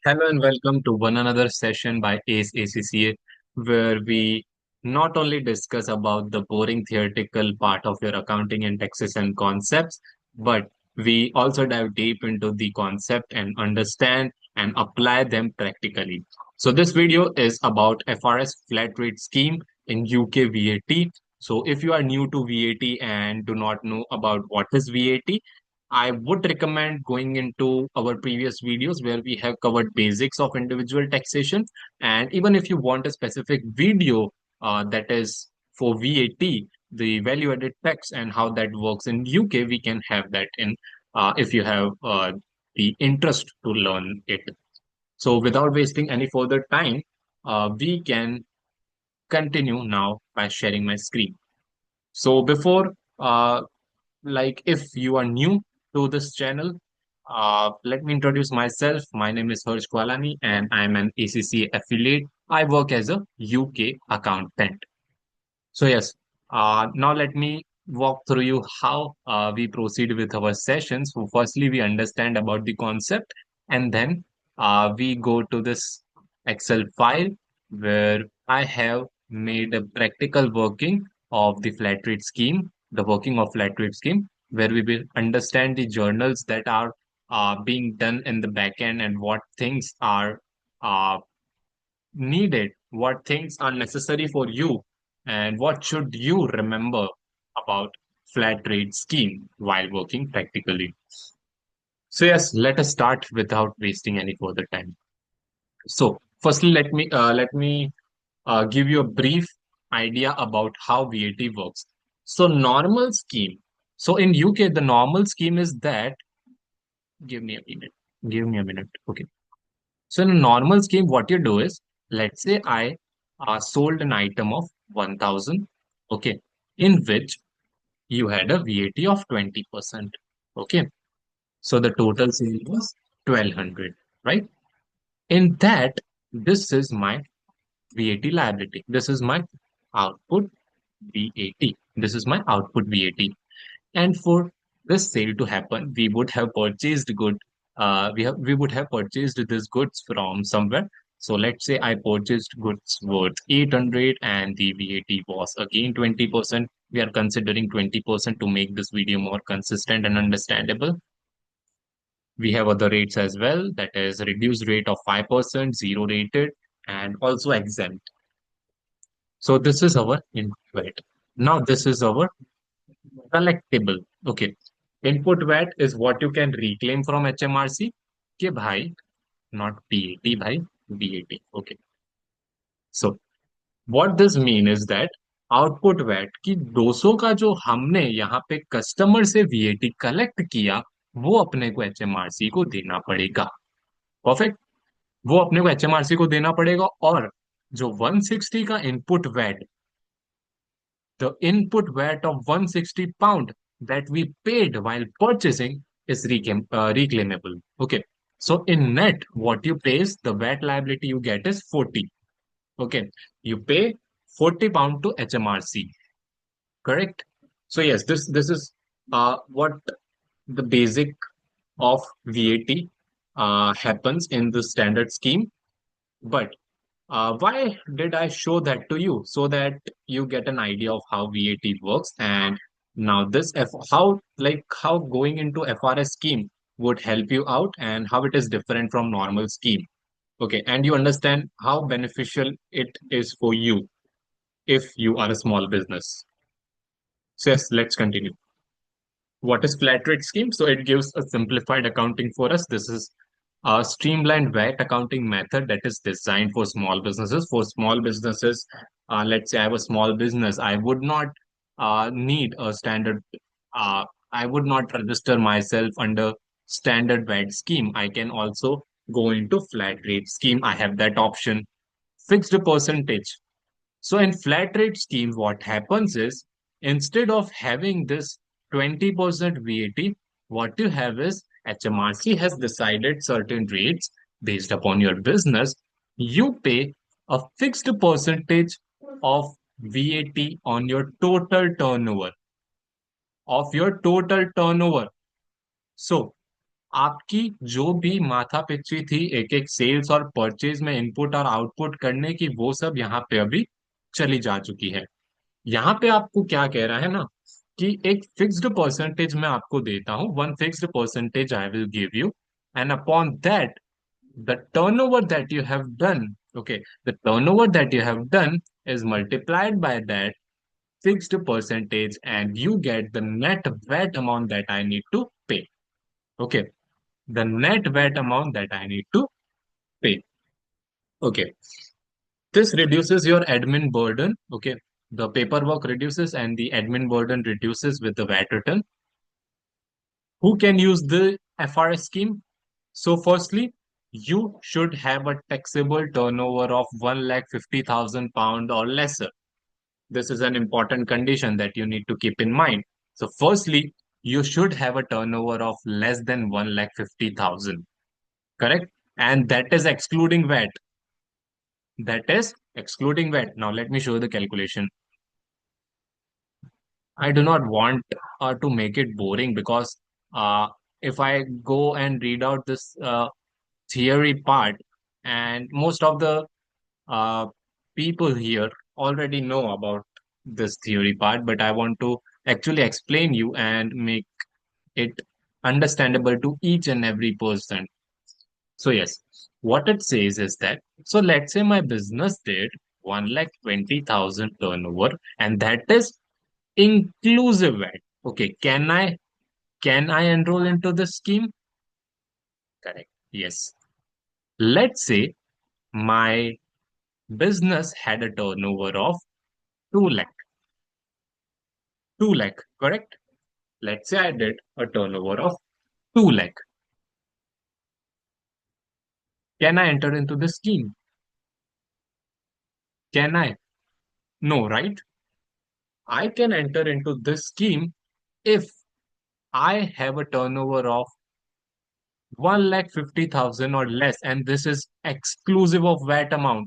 Hello and welcome to one another session by ACE ACCA, where we not only discuss about the boring theoretical part of your accounting and taxation concepts, but we also dive deep into the concept and understand and apply them practically. So this video is about FRS flat rate scheme in UK VAT. So if you are new to VAT and do not know about what is VAT, I would recommend going into our previous videos where we have covered basics of individual taxation. And even if you want a specific video that is for VAT, the value added tax and how that works in UK, we can have that in if you have the interest to learn it. So without wasting any further time, we can continue now by sharing my screen. So before like if you are new to this channel, let me introduce myself. My name is Harsh Kwalani and I'm an ACCA affiliate. I work as a UK accountant. So yes, now let me walk through you how we proceed with our sessions. So firstly, we understand about the concept, and then we go to this Excel file where I have made a practical working of the flat rate scheme, the working of flat rate scheme, where we will understand the journals that are being done in the back end and what things are uh, needed, what things are necessary for you, and what should you remember about flat rate scheme while working practically. So yes, let us start without wasting any further time. So firstly, let me give you a brief idea about how VAT works. So normal scheme. So in UK, the normal scheme is that give me a minute. Give me a minute. Okay. So in a normal scheme, what you do is, let's say I sold an item of 1,000, okay, in which you had a VAT of 20%. Okay. So the total sale was 1,200, right? In that, this is my VAT liability. This is my output VAT. This is my output VAT. And for this sale to happen, we would have purchased good. We would have purchased this goods from somewhere. So let's say I purchased goods worth 800 and the VAT was again 20%. We are considering 20% to make this video more consistent and understandable. We have other rates as well, that is reduced rate of 5%, zero rated, and also exempt. So this is our input rate. Now this is our collectible. Okay. Input VAT is what you can reclaim from HMRC. के भाई, not PAT, भाई, VAT. Okay. So what this mean is that output VAT की 200 का जो हमने यहाँ पे customer से VAT कलेक्ट किया वो अपने को HMRC को देना पड़ेगा. परफेक्ट. वो अपने को HMRC को देना पड़ेगा और जो 160 का input VAT, the input VAT of 160 pound that we paid while purchasing is reclaimable. Okay. So in net, what you pay is the VAT liability you get is 40. Okay. You pay 40 pound to HMRC. Correct. So yes, this is what the basic of VAT happens in the standard scheme. But why did I show that to you? So that you get an idea of how VAT works and now how going into FRS scheme would help you out and how it is different from normal scheme. Okay, and you understand how beneficial it is for you if you are a small business. So yes, let's continue. What is flat rate scheme? So it gives a simplified accounting for us. This is a streamlined VAT accounting method that is designed for small businesses. For small businesses, let's say I have a small business, I would not need a standard. I would not register myself under standard VAT scheme. I can also go into flat rate scheme. I have that option. Fixed percentage. So in flat rate scheme, what happens is instead of having this 20% VAT, what you have is HMRC has decided certain rates based upon your business. You pay a fixed percentage of VAT on your total turnover, of your total turnover. So आपकी जो भी माथा पिच्ची थी एक एक sales और purchase में input और आउटपुट करने की, वो सब यहाँ पे अभी चली जा चुकी है। यहाँ पे आपको क्या कह रहा है ना, कि एक फिक्स्ड परसेंटेज मैं आपको देता हूँ, one fixed percentage I will give you, and upon that the turnover that you have done, okay, the turnover that you have done is multiplied by that fixed percentage, and you get the net VAT amount that I need to pay. Okay, the net VAT amount that I need to pay. Okay, this reduces your admin burden. Okay, the paperwork reduces and the admin burden reduces with the VAT return. Who can use the FRS scheme? So, firstly, you should have a taxable turnover of 1,50,000 pound or lesser. This is an important condition that you need to keep in mind. So, firstly, you should have a turnover of less than 1,50,000, correct? And that is excluding VAT. That is excluding VAT. Now, let me show you the calculation. I do not want to make it boring, because uh, if I go and read out this theory part, and most of the uh, people here already know about this theory part, but I want to actually explain you and make it understandable to each and every person. So yes, what it says is that, so let's say my business did 1,20,000 turnover, and that is inclusive VAT. Okay, can I enroll into the scheme? Correct. Yes. Let's say my business had a turnover of 2 lakh. 2 lakh, correct? Let's say I did a turnover of 2 lakh. Can I enter into the scheme? Can I? No, right? I can enter into this scheme if I have a turnover of 1,50,000 or less, and this is exclusive of VAT amount.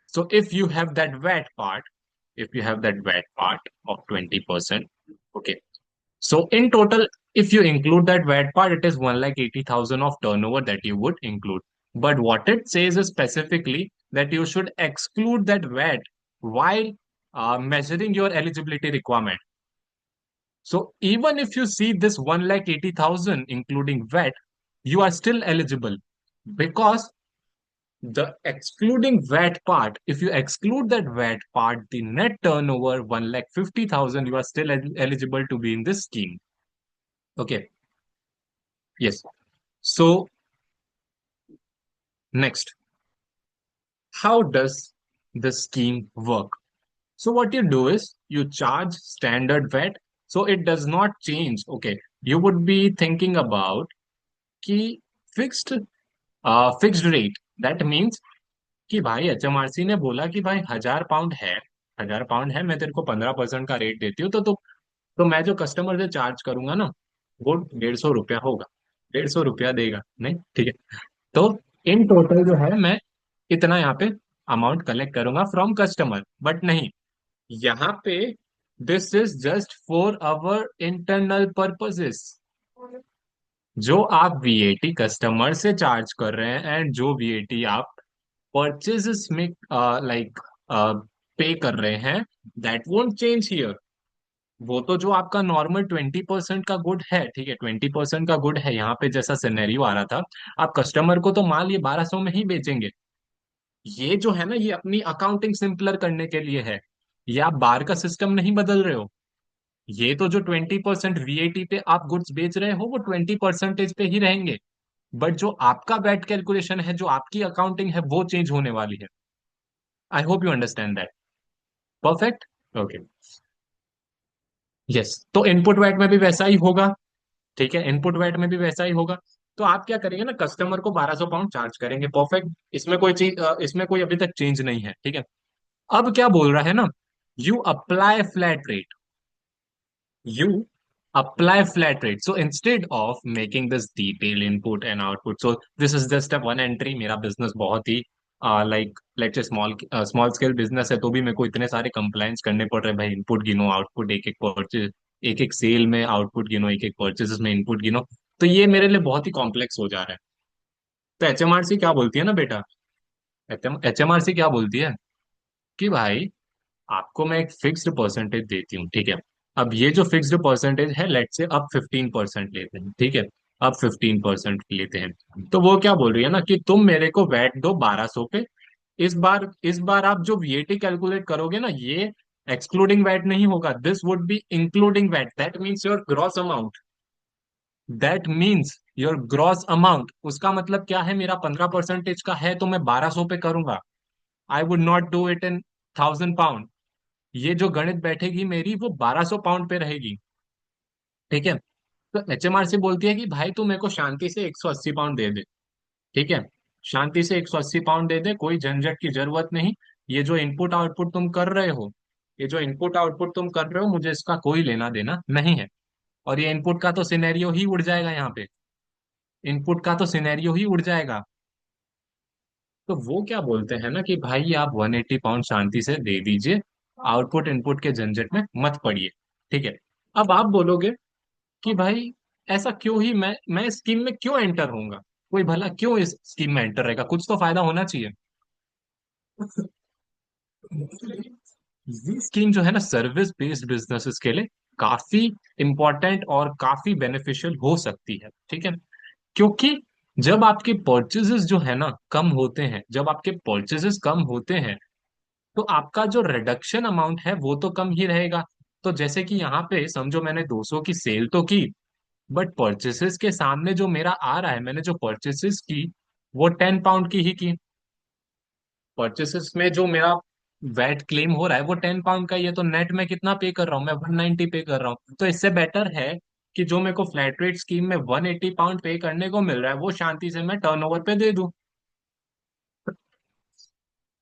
So if you have that VAT part, if you have that VAT part of 20%, okay. So in total, if you include that VAT part, it is 1,80,000 of turnover that you would include. But what it says is specifically that you should exclude that VAT while measuring your eligibility requirement. So even if you see this 1,80,000 including VAT, you are still eligible, because the excluding VAT part, if you exclude that VAT part, the net turnover 1,50,000, you are still eligible to be in this scheme. Okay. Yes. So next, how does the scheme work? So what you do is you charge standard VAT, so it does not change. Okay. You would be thinking about कि fixed fixed rate. That means कि भाई HMRC ने बोला कि भाई 1,000 pound है, 1,000 pound है, मैं तेरे को 15% का रेट देती हूँ, तो मैं जो कस्टमर से चार्ज करूंगा ना, वो 150 रुपया होगा। 150 रुपया देगा नहीं, ठीक है। तो इन टोटल जो है, मैं इतना यहाँ पे अमाउंट कलेक्ट करूंगा फ्रॉम कस्टमर, बट नहीं, यहाँ पे this is just for our internal purposes. जो आप वीएटी कस्टमर से चार्ज कर रहे हैं, एंड जो वीएटी आप परचेजेस में लाइक पे कर रहे हैं, दैट वोंट चेंज हियर। वो तो जो आपका नॉर्मल 20% का गुड है, ठीक है, 20% का गुड है, यहाँ पे जैसा सिनेरियो आ रहा था, आप कस्टमर को तो माल ये 1,200 में ही बेचेंगे। ये जो है ना, ये अपनी अकाउंटिंग सिंपलर करने के लिए है। ये आप बार का सिस्टम नहीं बदल रहे हो। ये तो जो 20% वीएटी पे आप गुड्स बेच रहे हो, वो 20% पे ही रहेंगे। बट जो आपका वैट कैलकुलेशन है, जो आपकी अकाउंटिंग है, वो चेंज होने वाली है। I hope you understand that. Perfect. Okay. Yes, तो इनपुट वैट में भी वैसा ही होगा। ठीक है, इनपुट वैट में भी वैसा ही होगा। तो आप क्या करेंगे ना, कस्टमर को 1,200 पाउंड चार्ज करेंगे। परफेक्ट, इसमें कोई चीज इसमें कोई अभी तक चेंज नहीं है, ठीक है। अब क्या बोल रहा है ना, you apply flat rate, you apply flat rate. So instead of making this detailed input and output, so this is just a one entry। मेरा बिजनेस बहुत ही like let's small small scale business है, तो भी मेरे को इतने सारे कंप्लायंस करने पड़ रहे हैं भाई। इनपुट गिनो, आउटपुट, एक एक परचेज, एक एक सेल में आउटपुट गिनो, एक एक परचेज में इनपुट गिनो। तो ये मेरे लिए बहुत ही कॉम्प्लेक्स हो जा रहा है। तो एचएमआरसी क्या बोलती है ना बेटा, एचएमआरसी क्या बोलती है कि भाई आपको मैं एक फिक्स्ड परसेंटेज देती हूँ, ठीक है। अब ये जो फिक्स्ड परसेंटेज है, लेट से अब 15% लेते हैं, ठीक है। अब 15% लेते हैं, तो वो क्या बोल रही है ना कि तुम मेरे को वैट दो 1200 पे। इस बार आप जो वीएटी कैलकुलेट करोगे ना, ये एक्सक्लूडिंग वैट नहीं होगा, this would be including VAT, that means your gross amount. That means your gross amount, उसका मतलब क्या है, मेरा 15% का है तो मैं 1200 पे करूंगा। I would not do it in 1000 pound. ये जो गणित बैठेगी मेरी वो 1200 पाउंड पे रहेगी, ठीक है। तो एचएमआरसी बोलती है कि भाई तू मेरे को शांति से 180 पाउंड दे दे, ठीक है। शांति से 180 पाउंड दे दे, कोई झंझट की जरूरत नहीं। ये जो इनपुट आउटपुट तुम कर रहे हो, ये जो इनपुट आउटपुट तुम कर रहे हो, मुझे इसका कोई लेना देना नहीं है। और ये इनपुट का तो सिनेरियो ही उड़ जाएगा यहाँ पे, इनपुट का तो सिनेरियो ही उड़ जाएगा। तो वो क्या बोलते हैं ना कि भाई आप 180 पाउंड शांति से दे दीजिए, आउटपुट इनपुट के झंझट में मत पड़िए, ठीक है। अब आप बोलोगे कि भाई ऐसा क्यों ही, मैं इस स्कीम में क्यों एंटर होऊंगा, कोई भला क्यों इस स्कीम में एंटर रहेगा, कुछ तो फायदा होना चाहिए। ये स्कीम जो है ना सर्विस बेस्ड बिजनेसेस के लिए काफी इंपॉर्टेंट और काफी बेनिफिशियल हो सकती है, ठीक है। क्योंकि जब आपके परचेजेस जो है ना कम होते हैं, जब आपके परचेजेस कम होते हैं, तो आपका जो रिडक्शन अमाउंट है वो तो कम ही रहेगा। तो जैसे कि यहाँ पे समझो मैंने 200 की सेल तो की, बट परचेसेस के सामने जो मेरा आ रहा है, मैंने जो परचेसेस की वो 10 पाउंड की ही की। परचेसेस में जो मेरा वैट क्लेम हो रहा है वो 10 पाउंड का ही है, तो नेट में कितना पे कर रहा हूँ मैं, 190 पे कर रहा हूँ। तो इससे बेटर है कि जो मेरे को फ्लैट रेट स्कीम में 180 पाउंड पे करने को मिल रहा है वो शांति से मैं टर्नओवर पे दे दूं।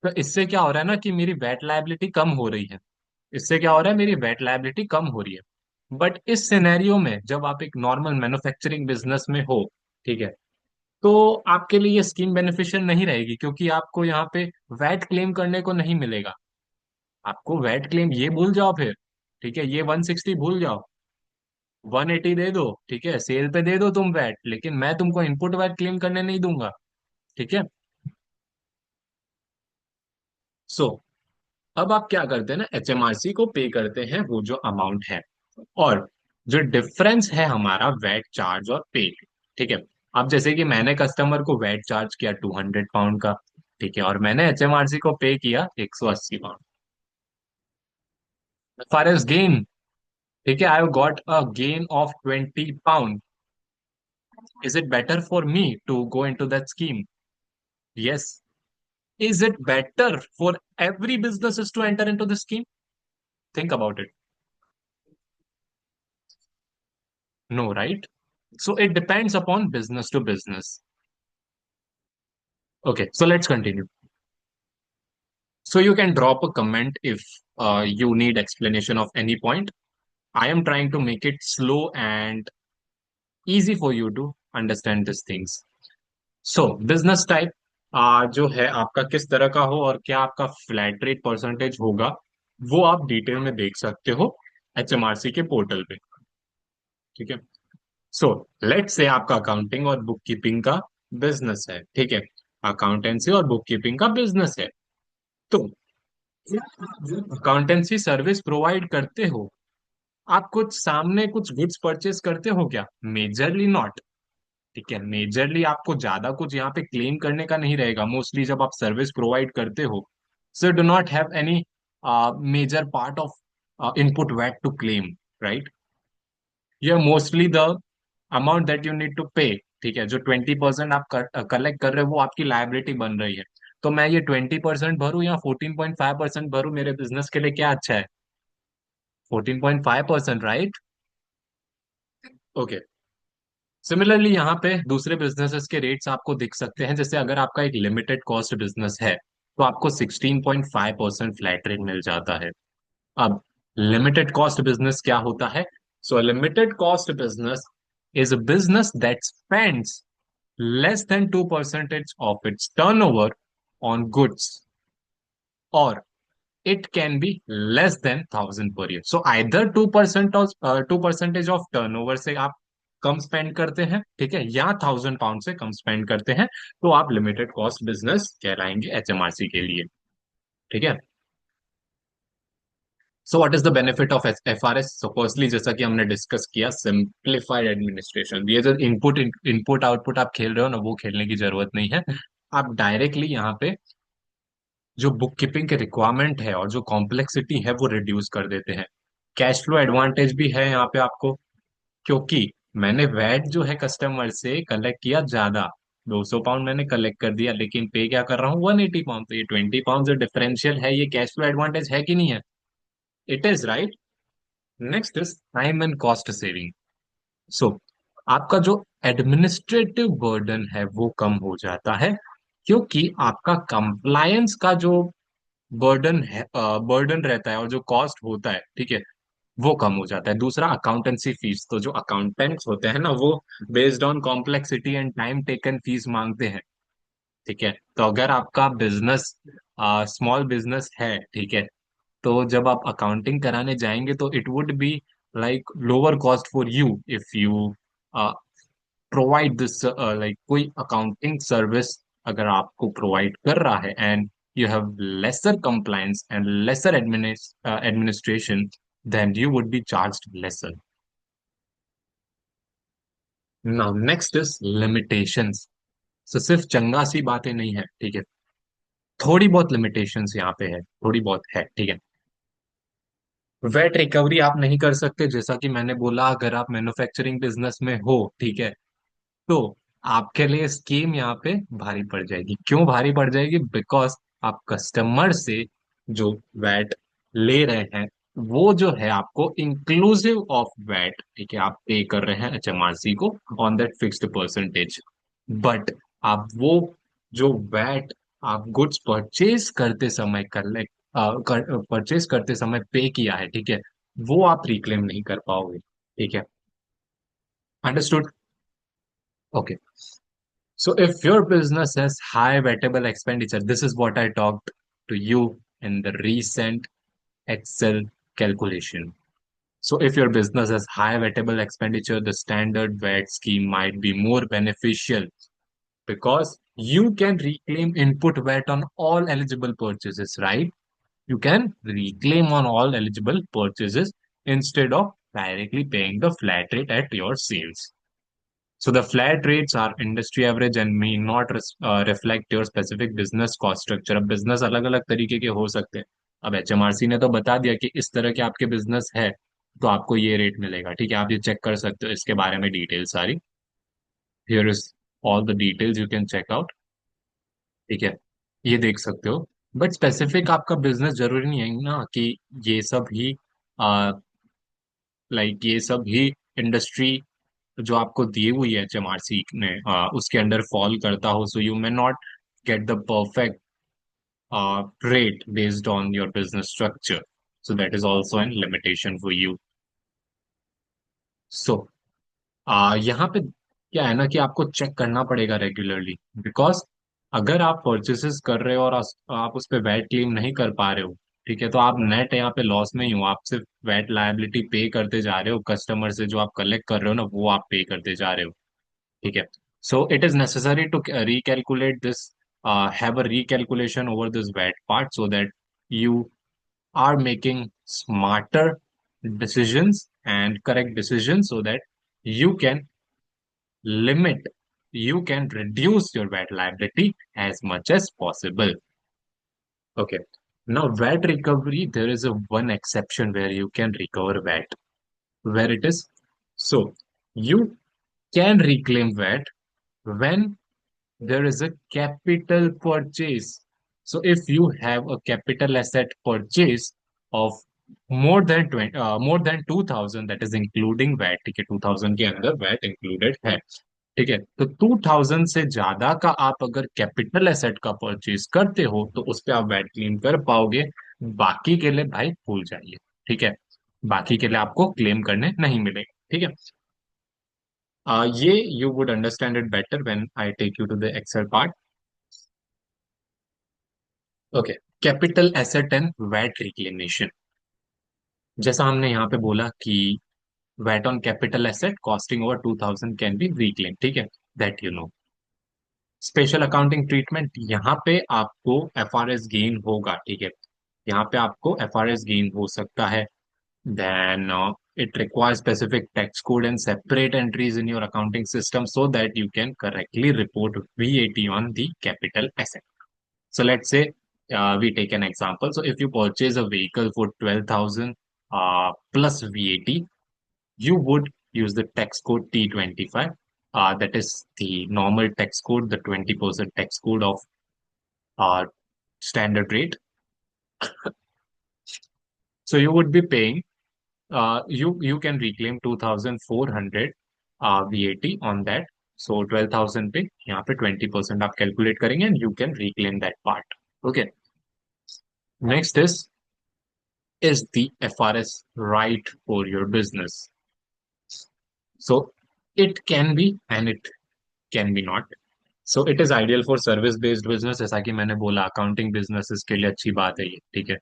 तो इससे क्या हो रहा है ना कि मेरी वैट लायबिलिटी कम हो रही है, इससे क्या हो रहा है, मेरी वेट लायबिलिटी कम हो रही है। बट इस सिनेरियो में जब आप एक नॉर्मल मैन्युफैक्चरिंग बिजनेस में हो, ठीक है, तो आपके लिए ये स्कीम बेनिफिशियल नहीं रहेगी, क्योंकि आपको यहाँ पे वैट क्लेम करने को नहीं मिलेगा। आपको वैट क्लेम ये भूल जाओ फिर, ठीक है, ये 160 भूल जाओ, 180 दे दो, ठीक है, सेल पे दे दो तुम वैट, लेकिन मैं तुमको इनपुट वैट क्लेम करने नहीं दूंगा, ठीक है। सो अब आप क्या करते हैं ना, एचएमआरसी को पे करते हैं वो जो अमाउंट है, और जो डिफरेंस है हमारा वैट चार्ज और पे, ठीक है। अब जैसे कि मैंने कस्टमर को वैट चार्ज किया 200 पाउंड का, ठीक है, और मैंने एचएमआरसी को पे किया 180 पाउंड, फार एज गेन, ठीक है, I got a gain of 20 pound. Is it better for me to go into that scheme? Yes. Is it better for every businesses to enter into this scheme? Think about it. No, right? So it depends upon business to business. Okay, so let's continue. So you can drop a comment if you need explanation of any point. I am trying to make it slow and easy for you to understand these things. So business type जो है आपका किस तरह का हो और क्या आपका फ्लैट रेट परसेंटेज होगा, वो आप डिटेल में देख सकते हो एचएमआरसी के पोर्टल पे, ठीक है। सो लेट्स से आपका अकाउंटिंग और बुक कीपिंग का बिजनेस है, ठीक है, अकाउंटेंसी और बुक कीपिंग का बिजनेस है। तो अकाउंटेंसी सर्विस प्रोवाइड करते हो, आप कुछ सामने कुछ गुड्स परचेज करते हो क्या? मेजरली नॉट, ठीक है, मेजरली आपको ज्यादा कुछ यहाँ पे क्लेम करने का नहीं रहेगा, मोस्टली जब आप सर्विस प्रोवाइड करते हो, so do not have any major part of input VAT to claim, right. ये mostly the amount that you need to pay, ठीक है, जो 20% आप कलेक्ट कर रहे हो वो आपकी लायबिलिटी बन रही है। तो मैं ये 20% भरूं या 14.5% भरूं, मेरे बिजनेस के लिए क्या अच्छा है? 14.5%, राइट। ओके। सिमिलरली यहाँ पे दूसरे बिजनेसेस के रेट्स आपको दिख सकते हैं, जैसे अगर आपका एक लिमिटेड कॉस्ट बिजनेस है तो आपको 16.5% फ्लैट रेट मिल जाता है। अब लिमिटेड कॉस्ट बिजनेस क्या होता है? सो limited cost business is a business that spends less than 2% of its turnover on goods, or it can be less than 1000 per year. So either 2% of 2% of turnover से आप कम spend करते हैं, ठीक है, या 1000 पाउंड से कम स्पेंड करते हैं, तो आप लिमिटेड कॉस्ट बिजनेस कहलाएंगे एचएमआरसी के लिए। ठीक है। So what is the benefit of FRS? So firstly, जैसा कि हमने डिस्कस किया, सिंप्लीफाइड एडमिनिस्ट्रेशन। ये जो इनपुट आउटपुट आप खेल रहे हो ना, वो खेलने की जरूरत नहीं है। आप डायरेक्टली यहाँ पे जो बुक कीपिंग के रिक्वायरमेंट है और जो कॉम्प्लेक्सिटी है वो रिड्यूस कर देते हैं। कैश फ्लो एडवांटेज भी है यहाँ पे आपको, क्योंकि मैंने वैट जो है कस्टमर से कलेक्ट किया ज्यादा, 200 पाउंड मैंने कलेक्ट कर दिया, लेकिन पे क्या कर रहा हूँ 180 पाउंड। तो ये 20 पाउंड जो डिफरेंशियल है, ये कैश फ्लो एडवांटेज है कि नहीं है? It is, right. Next is time and cost saving. So आपका जो एडमिनिस्ट्रेटिव बर्डन है वो कम हो जाता है, क्योंकि आपका कंप्लायंस का जो बर्डन है, बर्डन रहता है और जो कॉस्ट होता है, ठीक है, वो कम हो जाता है। दूसरा, अकाउंटेंसी फीस। तो जो अकाउंटेंट्स होते हैं ना, वो based on complexity and time taken fees मांगते हैं। ठीक है। तो अगर आपका बिजनेस स्मॉल बिजनेस है, ठीक है, तो जब आप अकाउंटिंग कराने जाएंगे तो it would be like lower cost for you if you provide this, like कोई अकाउंटिंग सर्विस अगर आपको प्रोवाइड कर रहा है, and you have laser compliance and lesser administration, then you would be charged lesser. Now next is limitations. So सिर्फ चंगा सी बातें नहीं है, ठीक है, थोड़ी बहुत लिमिटेशंस यहाँ पे है, थोड़ी बहुत है, ठीक है। वेट रिकवरी आप नहीं कर सकते, जैसा कि मैंने बोला, अगर आप मैन्युफैक्चरिंग बिजनेस में हो, ठीक है, तो आपके लिए स्कीम यहाँ पे भारी पड़ जाएगी। क्यों भारी पड़ जाएगी? बिकॉज आप कस्टमर से जो वैट ले रहे हैं, वो जो है आपको इंक्लूसिव ऑफ वैट, ठीक है, आप पे कर रहे हैं एचएमआरसी को on that fixed percentage. But आप वो जो वैट आप गुड्स परचेज करते समय कलेक्ट परचेज करते समय पे किया है, ठीक है, वो आप रिक्लेम नहीं कर पाओगे। ठीक है। Understood? Okay. So if your business has high wettable expenditure, this is what I talked to you in the recent Excel calculation. So if your business has high wettable expenditure, the standard VAT scheme might be more beneficial because you can reclaim input VAT on all eligible purchases, right? You can reclaim on all eligible purchases instead of directly paying the flat rate at your sales. So the flat rates are industry average and may not reflect your specific business cost structure. अब business अलग अलग तरीके के हो सकते हैं। अब एचएमआरसी ने तो बता दिया कि इस तरह के आपके बिजनेस है तो आपको ये रेट मिलेगा, ठीक है, आप ये चेक कर सकते हो इसके बारे में डिटेल सारी। Here is all the details you can check out. ठीक है, ये देख सकते हो। बट स्पेसिफिक आपका बिजनेस जरूरी नहीं है ना कि ये सब ही, लाइक ये सब ही इंडस्ट्री जो आपको दी हुई है एचएमआरसी ने, उसके अंडर फॉल करता हो। So you may not get the perfect rate based on your business structure. So that is also an limitation for you. So यहाँ पे क्या है ना कि आपको चेक करना पड़ेगा रेगुलरली, बिकॉज अगर आप परचेसेस कर रहे हो और आप उस पर वैट क्लेम नहीं कर पा रहे हो, ठीक है, तो आप नेट यहाँ पे लॉस में ही हो। आप सिर्फ वैट लायबिलिटी पे करते जा रहे हो, कस्टमर से जो आप कलेक्ट कर रहे हो ना, वो आप पे करते जा रहे हो। ठीक है। So it is necessary to recalculate this, have a recalculation over this VAT part so that you are making smarter decisions and correct decisions so that you can limit, you can reduce your VAT liability as much as possible. Okay. Now, VAT recovery, there is a one exception where you can recover VAT. Where it is? So, you can reclaim VAT when there is a capital purchase. So if you have a capital asset purchase of more than 2000, that is including VAT, ठीक है, 2000 के अंदर VAT included है, ठीक है, तो 2000 से ज्यादा का आप अगर कैपिटल एसेट का परचेज करते हो तो उस पे आप वैट क्लेम कर पाओगे। बाकी के लिए भाई भूल जाइए। ठीक है, बाकी के लिए आपको क्लेम करने नहीं मिलेगा। ठीक है। ये you would understand it better when I take you to the Excel part. Okay. Capital asset and VAT reclamation, जैसा हमने यहाँ पे बोला कि VAT on capital asset costing over 2000 can be reclaimed, ठीक है, that you know. Special accounting treatment, यहाँ पे आपको एफआरएस गेन होगा, ठीक है, यहाँ पे आपको एफआरएस गेन हो सकता है. Then it requires specific tax code and separate entries in your accounting system so that you can correctly report VAT on the capital asset. So let's say we take an example. So if you purchase a vehicle for 12,000 plus VAT, you would use the tax code T25. That is the normal tax code, the 20% tax code of uh, standard rate. So you would be paying, you can reclaim 2,400 VAT on that. So 12,000 पे यहाँ पे 20% आप calculate करेंगे and you can reclaim that part. Okay. Next is the FRS right for your business? So it can be and it can be not. So it is ideal for service based business. जैसा कि मैंने बोला accounting businesses के लिए अच्छी बात है ये, ठीक है.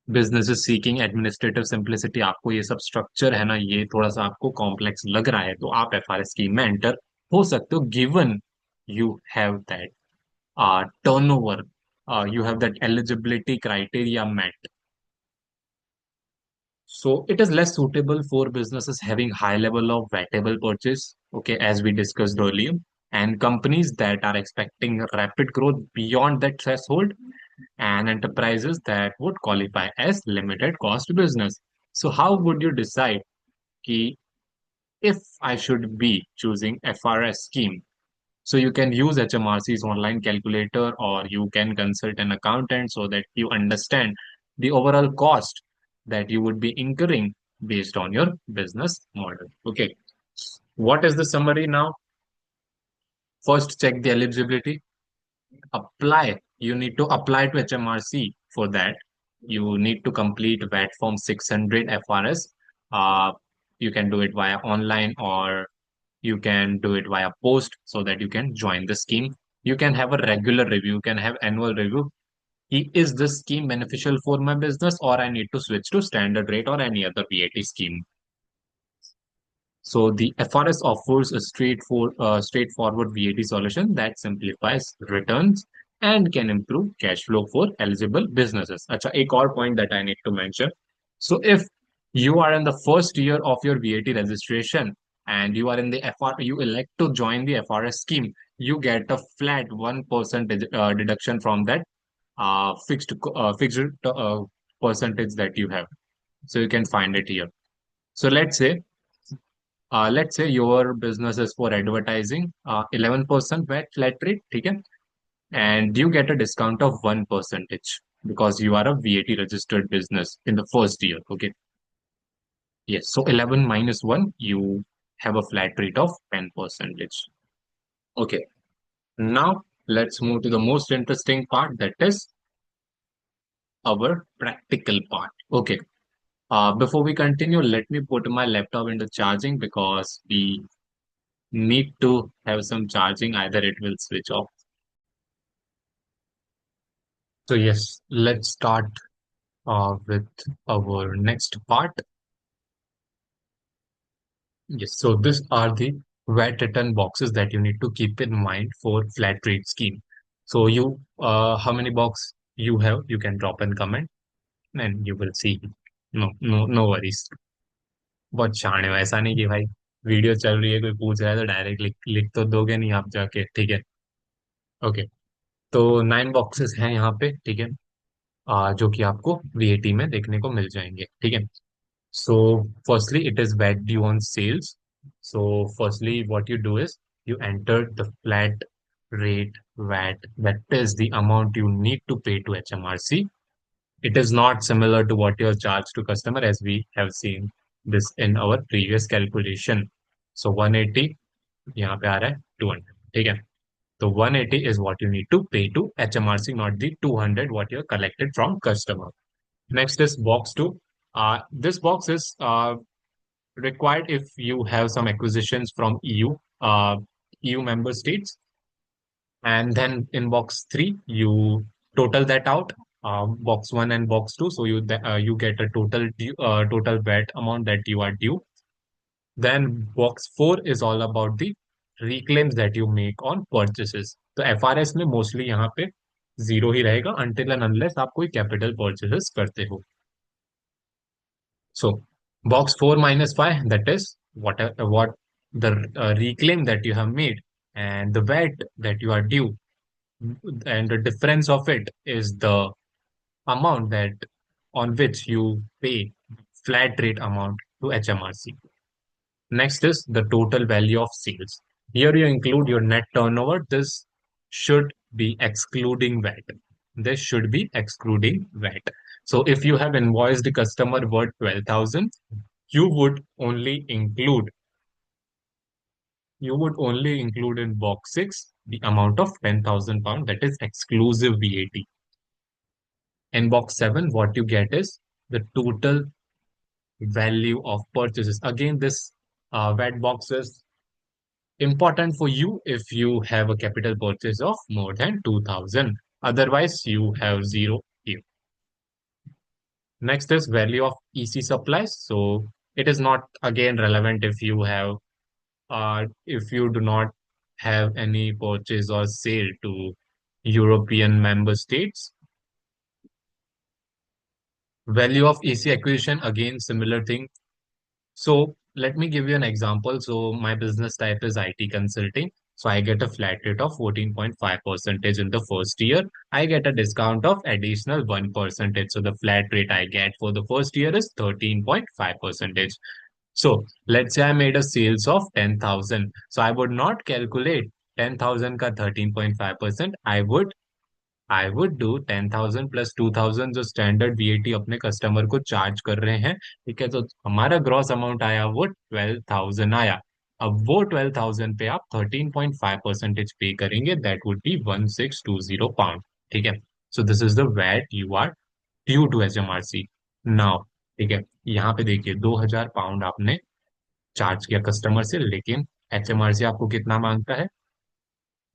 बिजनेसेस सीकिंग एडमिनिस्ट्रेटिव सिंप्लिसिटी, आपको ये सब स्ट्रक्चर है ना, ये थोड़ा सा आपको कॉम्प्लेक्स लग रहा है तो आप एफआरएस स्कीम में एंटर हो सकते हो, given you have that turnover, you have that eligibility criteria met. So it is less suitable for businesses having high level of vetable purchase, okay, as we discussed earlier, and companies that are expecting rapid growth beyond that threshold, and enterprises that would qualify as limited cost business. So how would you decide ki if I should be choosing FRS scheme? So you can use HMRC's online calculator or you can consult an accountant so that you understand the overall cost that you would be incurring based on your business model. Okay. What is the summary now? First, check the eligibility. Apply. You need to apply to HMRC for that. You need to complete VAT form 600 FRS. Uh, you can do it via online or you can do it via post so that you can join the scheme. You can have a regular review, you can have annual review. Is this scheme beneficial for my business or I need to switch to standard rate or any other VAT scheme? So the FRS offers a straightforward VAT solution that simplifies returns and can improve cash flow for eligible businesses. अच्छा, एक और point that I need to mention. So if you are in the first year of your VAT registration and you are in the you elect to join the FRS scheme, you get a flat 1% deduction from that fixed percentage that you have. So you can find it here. So let's say your business is for advertising, 11% VAT flat rate, ठीक है? And you get a discount of 1% because you are a VAT registered business in the first year. Okay. Yes. So 11 minus 1, you have a flat rate of 10%. Okay. Now let's move to the most interesting part, that is our practical part. Okay. Before we continue, let me put my laptop into charging because we need to have some charging, either it will switch off. So yes, let's start with our next part. Yes, so these are the VAT return boxes that you need to keep in mind for flat rate scheme. So how many box you have, you can drop in comment and you will see. No worries. बहुत शान है, ऐसा नहीं कि भाई video चल रही है कोई पूछ रहा है तो डायरेक्ट लिख लिख तो दोगे नहीं आप जाके, ठीक है. ओके. तो 9 बॉक्सेस हैं यहाँ पे, ठीक है, जो कि आपको वीएटी में देखने को मिल जाएंगे, ठीक है. So firstly, it is VAT due on sales. So firstly, what you do is you enter the flat rate VAT. That is the amount you need to pay to HMRC. It is not similar to what you are charged to customer, as we have seen this in our previous calculation. So 180 यहाँ पे आ रहा है 200, ठीक है. So 180 is what you need to pay to HMRC, not the 200 what you have collected from customer. Next is box 2. This box is required if you have some acquisitions from EU member states. And then in box 3, you total that out, box 1 and box 2. So you get a total VAT amount that you are due. Then box 4 is all about the reclaims that you make on purchases. तो FRS में mostly यहाँ पे zero ही रहेगा until and unless आप कोई capital purchases करते हो. So box 4 minus 5, that is what the reclaim that you have made and the VAT that you are due, and the difference of it is the amount that on which you pay flat rate amount to HMRC. Next is the total value of sales. Here you include your net turnover. This should be excluding VAT. This should be excluding VAT. So if you have invoiced the customer worth 12,000, you would only include you would only include in box 6 the amount of 10,000 pound, that is exclusive VAT. In box 7, what you get is the total value of purchases. Again, this VAT box is important for you if you have a capital purchase of more than 2,000. Otherwise, you have zero here. Next is value of EC supplies. So it is not again relevant if you do not have any purchase or sale to European member states. Value of EC acquisition, again, similar thing. So let me give you an example. So my business type is IT consulting. So I get a flat rate of 14.5 percentage in the first year. I get a discount of additional 1 percentage. So the flat rate I get for the first year is 13.5 percentage. So let's say I made a sales of 10,000. So I would not calculate 10,000 का 13.5%. I would do 10,000 plus 2,000 जो standard VAT अपने customer को charge कर रहे हैं. ठीक है, तो हमारा ग्रॉस अमाउंट आया वो 12,000 आया. अब वो 12,000 पे आप 13.5% पे करेंगे. That would be 1620 pound. ठीक है. So this is the VAT you are due to HMRC now. ठीक है, यहाँ पे देखिए 2,000 पाउंड आपने चार्ज किया कस्टमर से, लेकिन HMRC आपको कितना मांगता है?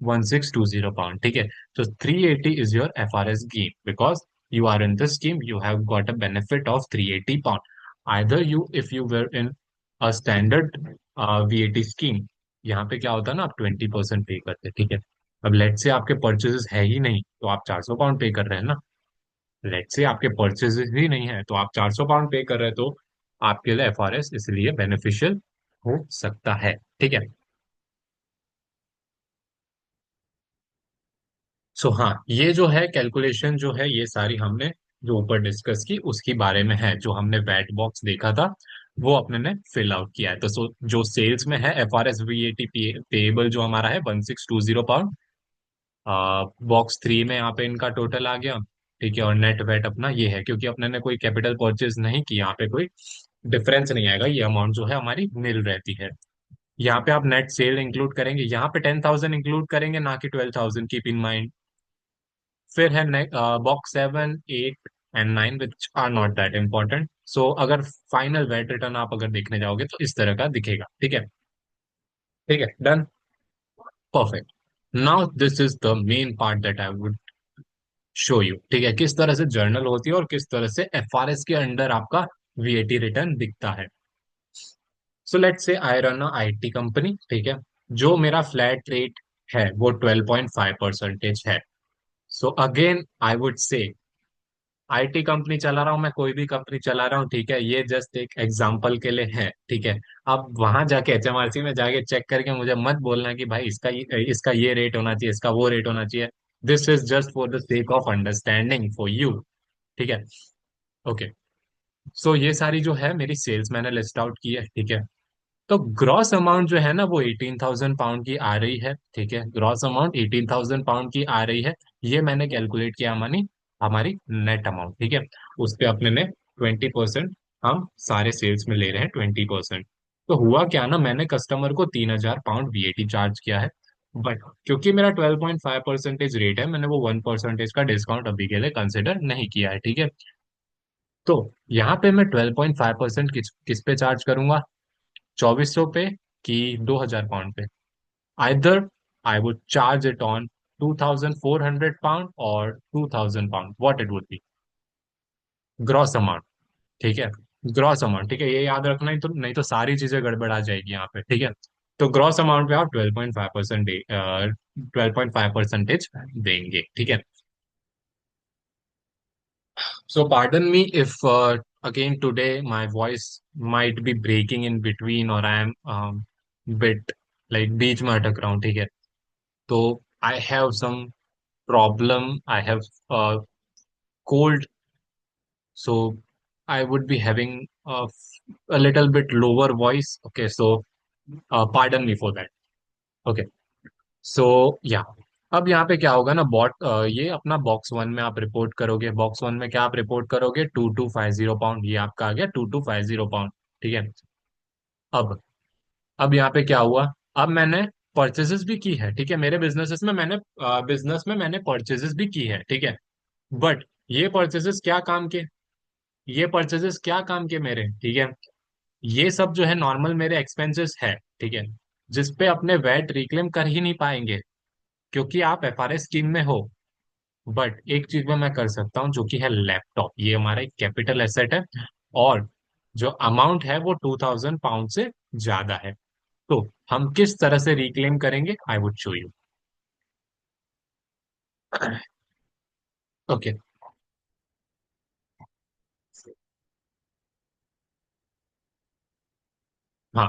1620 pound. ठीक है. So 380 is your FRS gain because you are in this scheme, you have got a benefit of 380 pound. Either if you were in a standard VAT scheme, यहाँ पे क्या होता है ना, आप 20% पे करते हैं. ठीक है. अब लेट से आपके परचेजेस है ही नहीं तो आप 400 पाउंड पे कर रहे हैं ना. लेट से आपके परचेजेस ही नहीं है तो आप 400 पाउंड पे कर रहे हैं, तो आपके लिए FRS इसलिए बेनिफिशियल हो सकता है. ठीक है. सो हाँ, ये जो है कैलकुलेशन जो है, ये सारी हमने जो ऊपर डिस्कस की उसके बारे में है. जो हमने वैट बॉक्स देखा था वो अपने ने फिल आउट किया है. तो जो सेल्स में है FRS VAT पेएबल जो हमारा है 1620 पाउंड. बॉक्स 3 में यहाँ पे इनका टोटल आ गया. ठीक है. और नेट वेट अपना ये है, क्योंकि अपने ने कोई कैपिटल परचेज नहीं की, यहाँ पे कोई डिफरेंस नहीं आएगा. ये अमाउंट जो है हमारी मिल रहती है. यहाँ पे आप नेट सेल इंक्लूड करेंगे, यहाँ पे 10,000 इंक्लूड करेंगे, ना कि 12,000. Keep in mind. फिर है box 7, 8 and 9 which are not that important. So अगर फाइनल वेट रिटर्न आप अगर देखने जाओगे तो इस तरह का दिखेगा. ठीक है. ठीक है, done. Perfect. Now this is the main part that I would show you. ठीक है, किस तरह से जर्नल होती है और किस तरह से FRS के अंडर आपका VAT रिटर्न दिखता है. सो लेट से I run a IT company. ठीक है. जो मेरा फ्लैट रेट है वो 12.5% है. So again I would say IT company चला रहा हूँ मैं, कोई भी कंपनी चला रहा हूँ. ठीक है, ये जस्ट एक एग्जांपल के लिए है. ठीक है. अब वहां जाके HMRC में जाके चेक करके मुझे मत बोलना कि भाई इसका ये रेट होना चाहिए, इसका वो रेट होना चाहिए. This is just for the sake of understanding for you. ठीक है. ओके. सो ये सारी जो है मेरी सेल्स मैंने लिस्ट आउट की है. ठीक है. तो ग्रॉस अमाउंट जो है ना वो 18,000 पाउंड की आ रही है. ठीक है, ग्रॉस अमाउंट 18,000 पाउंड की आ रही है. ये मैंने कैलकुलेट किया मानी हमारी नेट अमाउंट. ठीक है. उस पे अपने ने 20% हम सारे सेल्स में ले रहे हैं 20%. तो हुआ क्या ना, मैंने कस्टमर को 3,000 पाउंड VAT चार्ज किया है. बट क्योंकि मेरा 12.5% रेट है, मैंने वो 1% का डिस्काउंट अभी के लिए कंसिडर नहीं किया है. ठीक है. तो यहाँ पे मैं 12.5% किस पे चार्ज करूंगा? 2,400 पे कि 2,000 पाउंड पे? Either I would charge it on 2,400 pound और 2,000 pound, what it would be gross amount. ठीक है. ग्रॉस अमाउंट, ठीक है, ये याद रखना, ही तो नहीं तो सारी चीजें गड़बड़ा जाएगी यहाँ पे, ठीक है। तो ग्रॉस अमाउंट पे आप 12.5% 12.5% देंगे, ठीक है। So pardon me if again today my voice might be breaking in between or I am bit like बीच में अटक रहा हूँ, ठीक है। तो I have some problem, I have uh, cold, so I would be having a little bit lower voice. Okay, so pardon me for that. Okay, so yeah. अब यहाँ पे क्या होगा ना, ये अपना बॉक्स 1 में आप रिपोर्ट करोगे, बॉक्स 1 में क्या आप रिपोर्ट करोगे, 2250 पाउंड, ये आपका आ गया 2250 पाउंड, ठीक है। अब यहाँ पे क्या हुआ, अब मैंने परचेजेस भी की है, ठीक है, मेरे बिजनेस में मैंने परचेजेस भी की है, ठीक है। बट ये परचेजेस क्या काम के, ये परचेजेस क्या काम के मेरे, ठीक है। ये सब जो है नॉर्मल मेरे एक्सपेंसेस है, ठीक है, जिसपे अपने वैट रिक्लेम कर ही नहीं पाएंगे, क्योंकि आप एफआरएस स्कीम में हो। बट एक चीज में मैं कर सकता हूँ, जो कि है लैपटॉप, ये हमारा एक कैपिटल एसेट है, और जो अमाउंट है वो 2000 पाउंड से ज्यादा है। तो हम किस तरह से रिक्लेम करेंगे, I would show you. Okay, हाँ।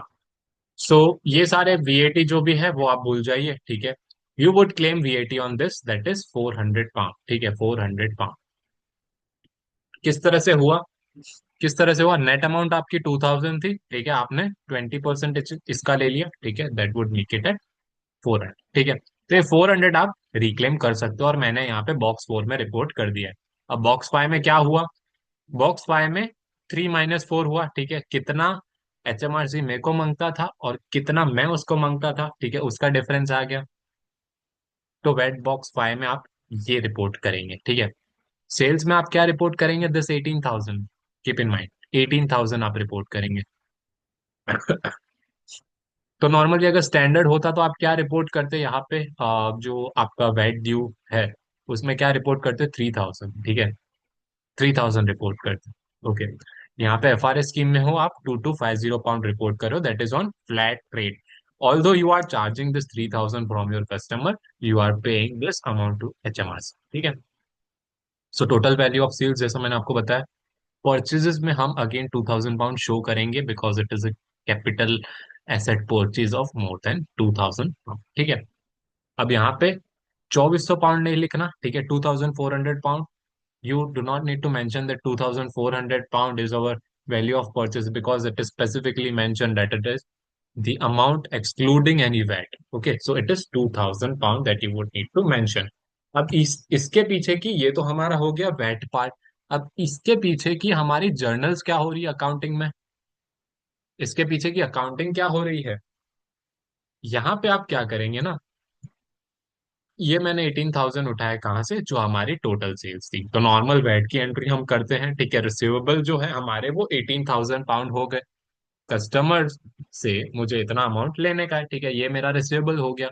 सो ये सारे वीएटी जो भी है वो आप भूल जाइए, ठीक है। You would claim VAT on this, that is 400 pound, ठीक है, 400 पाउंड। किस तरह से हुआ, किस तरह से हुआ, नेट अमाउंट आपकी 2000 थी, ठीक है, आपने 20% इसका ले लिया, ठीक है, दैट वुड मेक इट 400, ठीक है। तो ये 400 आप रिक्लेम कर सकते हो, और मैंने यहाँ पे बॉक्स 4 में रिपोर्ट कर दिया है। अब बॉक्स 5 में क्या हुआ, बॉक्स 5 में 3 - 4 हुआ, ठीक है, कितना एचएमआरसी मेरे को मांगता था और कितना मैं उसको मांगता था, ठीक है, उसका डिफरेंस आ गया। तो वेट बॉक्स 5 में आप ये रिपोर्ट करेंगे, ठीक है। सेल्स में आप क्या रिपोर्ट करेंगे, दिस 18,000, कीप इन माइंड 18,000 आप रिपोर्ट करेंगे। तो नॉर्मली अगर स्टैंडर्ड होता तो आप क्या रिपोर्ट करते यहाँ पे, जो आपका वैट ड्यू है उसमें क्या रिपोर्ट करते, 3,000, ठीक है, 3,000 रिपोर्ट करते, ओके। यहाँ पे एफआरएस स्कीम में हो, आप 2250 पाउंड रिपोर्ट करो, that is on flat rate. Although you are charging this 3,000 from your customer, you are paying this amount to HMRC, ठीक है। So total value of sales जैसा मैंने आपको बताया, परचेजेस में हम अगेन 2,000 पाउंड शो करेंगे, because it is a capital asset purchase of more than 2,000 pound, ठीक है। अब यहाँ पे 2,400 पाउंड नहीं लिखना, ठीक है, 2,400 pound. you do not need to mention that 2,400 pound is our value of purchase, because it is specifically mentioned that it is the amount excluding any VAT. Okay, so it is 2,000 pound that you would need to mention. अब इसके पीछे की, ये तो हमारा हो गया VAT part. अब इसके पीछे की हमारी जर्नल्स क्या हो रही है अकाउंटिंग में, इसके पीछे की अकाउंटिंग क्या हो रही है, यहाँ पे आप क्या करेंगे ना, ये मैंने 18,000 उठाया कहाँ से, जो हमारी टोटल सेल्स थी, तो नॉर्मल वैट की एंट्री हम करते हैं, ठीक है। रिसीवेबल जो है हमारे वो 18,000 पाउंड हो गए, कस्टमर से मुझे इतना अमाउंट लेने का है, ठीक है, ये मेरा रिसीवेबल हो गया।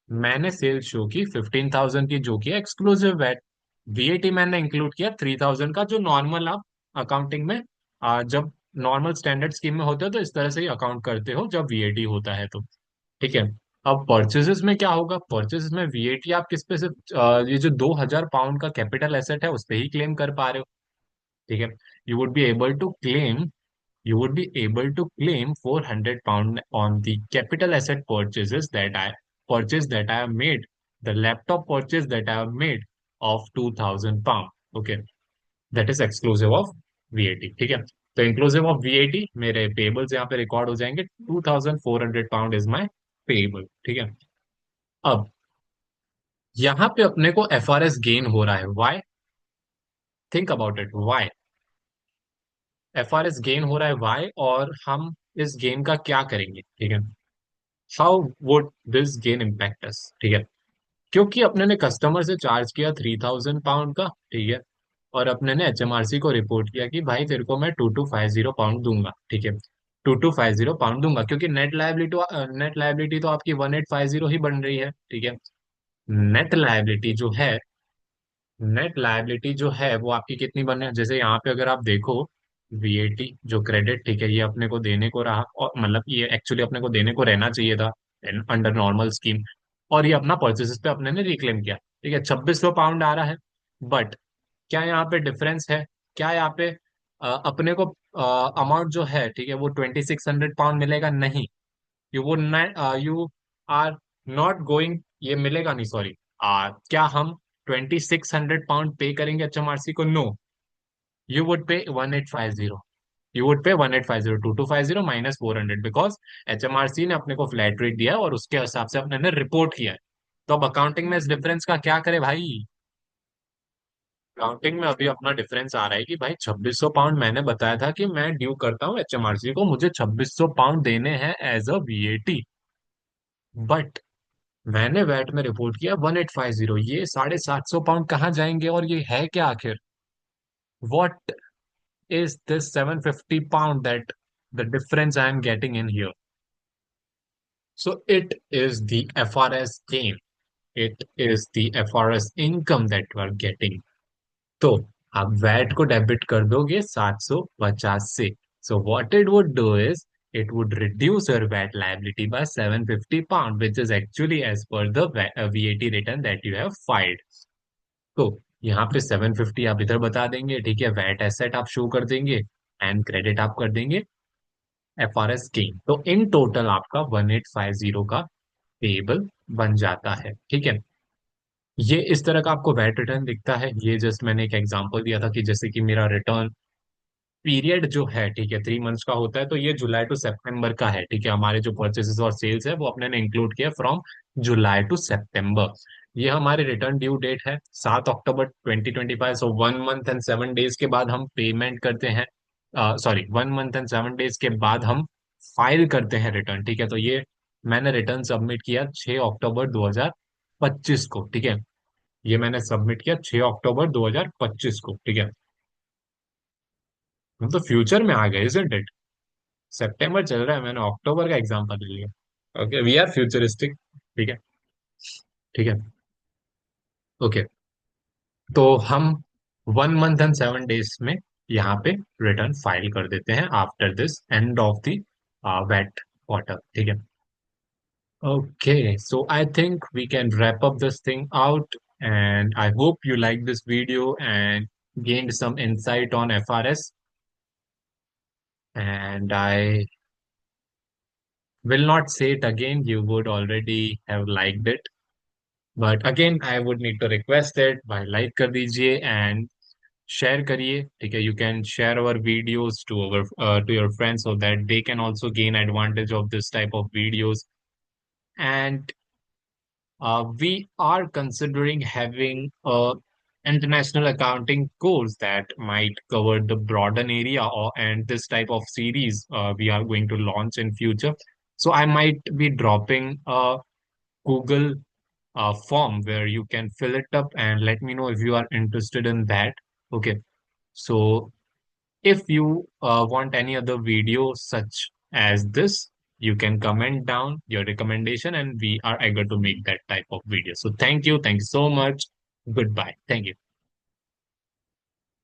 मैंने सेल्स शो की 15,000 की, जो कि एक्सक्लूसिव वैट। वीएटी मैंने इंक्लूड किया 3,000 का, जो नॉर्मल आप अकाउंटिंग में जब नॉर्मल स्टैंडर्ड स्कीम में होते हो तो इस तरह से ही अकाउंट करते हो जब वीएटी होता है तो, ठीक है। अब परचेजेस में क्या होगा, परचेजेस में वीएटी आप किस पे से, ये जो 2,000 पाउंड का कैपिटल एसेट है उस पे ही क्लेम कर पा रहे हो, ठीक है। You would be able to claim, you would be able to claim 400 pound on the capital asset purchase that I have made, the laptop purchase that I have made of 2,000 pound, okay, that is exclusive of VAT, ठीक है। तो inclusive of VAT मेरे pebbles यहाँ पे record हो जाएंगे, 2,400 pound is my payable, ठीक है। अब यहाँ पे अपने को एफआरएस गेन हो रहा है, why, think about it, why FRS gain हो रहा है, व्हाई, और हम इस गेन का क्या करेंगे, ठीक है। How would this gain impact us, ठीक है। क्योंकि अपने ने कस्टमर से चार्ज किया 3,000 पाउंड का, ठीक है, और अपने ने एचएमआरसी को रिपोर्ट किया कि भाई तेरे को मैं 2,250 पाउंड दूंगा, ठीक है, 2,250 पाउंड दूंगा, क्योंकि नेट लायबिलिटी तो आपकी 1,850 ही बन रही है, ठीक है। नेट लायबिलिटी जो है, नेट लायबिलिटी जो है वो आपकी कितनी बन रही है, जैसे यहाँ पे अगर आप देखो, वीएटी जो क्रेडिट, ठीक है, ये अपने को देने को रहा, और मतलब ये एक्चुअली अपने को देने को रहना चाहिए था अंडर नॉर्मल स्कीम। और ये अपना परचेसेस पे अपने ने रिक्लेम किया, ठीक है, 2600 पाउंड आ रहा है। बट क्या यहाँ पे डिफरेंस है? क्या यहाँ पे अपने को अमाउंट जो है, ठीक है, वो 2600 पाउंड मिलेगा? नहीं। यू वो यू आर नॉट गोइंग, ये मिलेगा नहीं, सॉरी। क्या हम 2600 पाउंड पे करेंगे एचएमआरसी को? नो। यू वुड पे 1850। यू वुड पे 1850, 2250 माइनस 400, बिकॉज एचएमआरसी ने अपने को फ्लैट रेट दिया है और उसके हिसाब से अपने ने रिपोर्ट किया है। तो अब अकाउंटिंग में इस डिफरेंस का क्या करे भाई? अकाउंटिंग में अभी अपना डिफरेंस आ रहा है कि भाई 2600 पाउंड मैंने बताया था कि मैं ड्यू करता हूँ एचएमआरसी को, मुझे 2600 पाउंड देने हैं एज अ वीएटी। बट मैंने वैट में रिपोर्ट किया 1850। ये 750 पाउंड कहाँ जाएंगे और ये है क्या आखिर? What is this 750 pound that the difference I am getting in here? So it is the FRS gain. It is the FRS income that you are getting. तो आप वैट को डेबिट कर दोगे 750 से. So what it would do is it would reduce your VAT liability by 750 pound, which is actually as per the VAT return that you have filed. तो यहाँ पे 750 आप इधर बता देंगे, ठीक है, वैट एसेट आप शो कर देंगे एंड क्रेडिट आप कर देंगे FRS गेन। तो इन टोटल आपका 1850 का पेबल बन जाता है, ठीक है। ये इस तरह का आपको वैट रिटर्न दिखता है। ये जस्ट मैंने एक एग्जांपल दिया था कि जैसे कि मेरा रिटर्न पीरियड जो है, ठीक है, 3 मंथ्स का होता है, तो ये जुलाई टू सितंबर का है, ठीक है। हमारे जो परचेसेस और सेल्स है वो अपने ने इंक्लूड किया फ्रॉम जुलाई टू सितंबर। ये हमारे रिटर्न ड्यू डेट है 7 अक्टूबर 2025। सो 1 मंथ एंड 7 डेज के बाद हम पेमेंट करते हैं, सॉरी, 1 मंथ एंड 7 डेज के बाद हम फाइल करते हैं रिटर्न, ठीक है। तो ये मैंने रिटर्न सबमिट किया 6 अक्टूबर 2025 को, ठीक है। ये मैंने सबमिट किया 6 अक्टूबर 2025 को, ठीक है। हम तो फ्यूचर में आ गए, इजंट इट? सितंबर चल रहा है, मैंने अक्टूबर का एग्जांपल ले लिया। ओके, वी आर फ्यूचरिस्टिक, ठीक है। ठीक है। ओके। तो हम 1 मंथ एंड 7 डेज में यहाँ पे रिटर्न फाइल कर देते हैं after this end of the VAT quarter, ठीक है। Okay, so I think we can wrap up this thing out, and I hope you liked this video and gained some insight on FRS. And I will not say it again, you would already have liked it. But again, I would need to request it by like कर दीजिए and share करिए, ठीक है। You can share our videos to your friends so that they can also gain advantage of this type of videos. And we are considering having a international accounting course that might cover the broaden area, and this type of series we are going to launch in future. So I might be dropping a Google form where you can fill it up and let me know if you are interested in that. Okay. So if you want any other video such as this, you can comment down your recommendation and we are eager to make that type of video. So thank you. Thank you so much. Goodbye. Thank you.